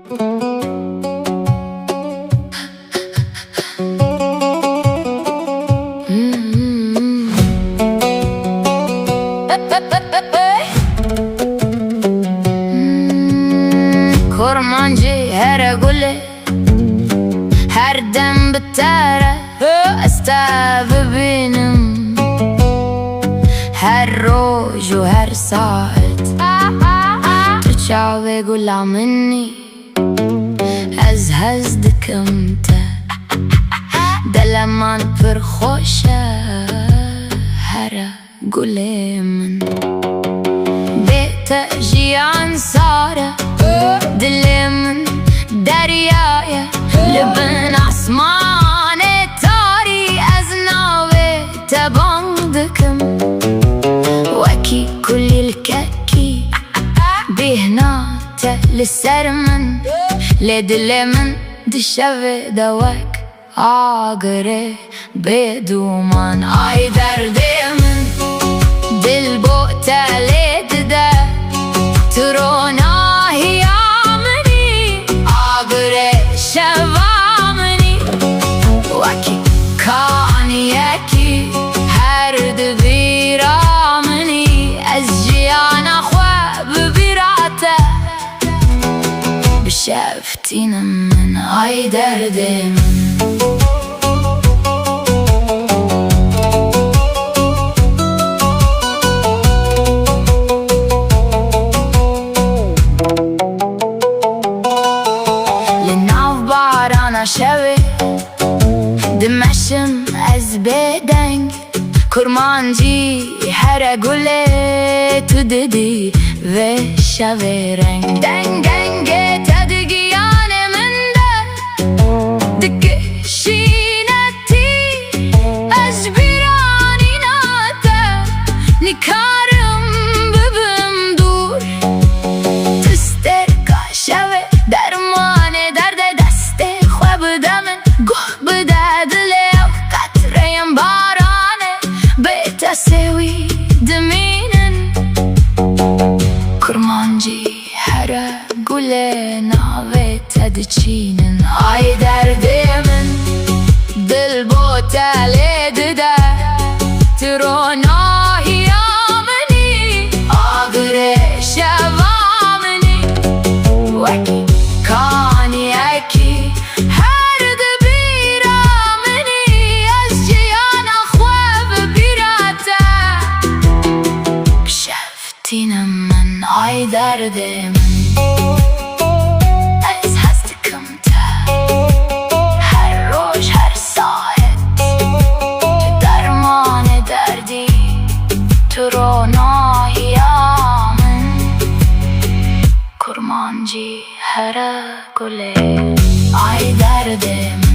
Kurmancı her gule her dem bitere استاب benim her روز و her saat تشاوي قولا مني از هزدكم تا دلمان پر خوشه هر گله من بیت جیان ساره دل من دریایه لبن آسمان تاری از ناوه تباندكم وكي كل الكاكي بهنا للسر من لدل من دشوه دواك آگره بدومان آی درد من دل بو تلید ده تروناهی آمنی آگره شوامنی وکی کانیکی هر دبیر آمنی از جیانا خواب بیراته بشفتینم من آی درد من شوی دمشم از بدنگ کرمانجی هر گله تو دیدی و شوی رنگ دنگ دنگ تدگیان من ده دکشینتی از بیرانی ناته نکارم ببم دور تسترکا شوی درمان درد بدمن گوه بده دلی و قطرهیم بارانه بیتا سوی دمینن کرمانجی هر گله ناوه تدچینن آی درد من دل بو تلید ده تروناهی آمنی آگره شوامنی وکی کانی اکی تینم من آی درد من از هستکم تا هر روز هر ساعت تو درمان دردی تو روناهی من کرمانجی هر گله آی درد من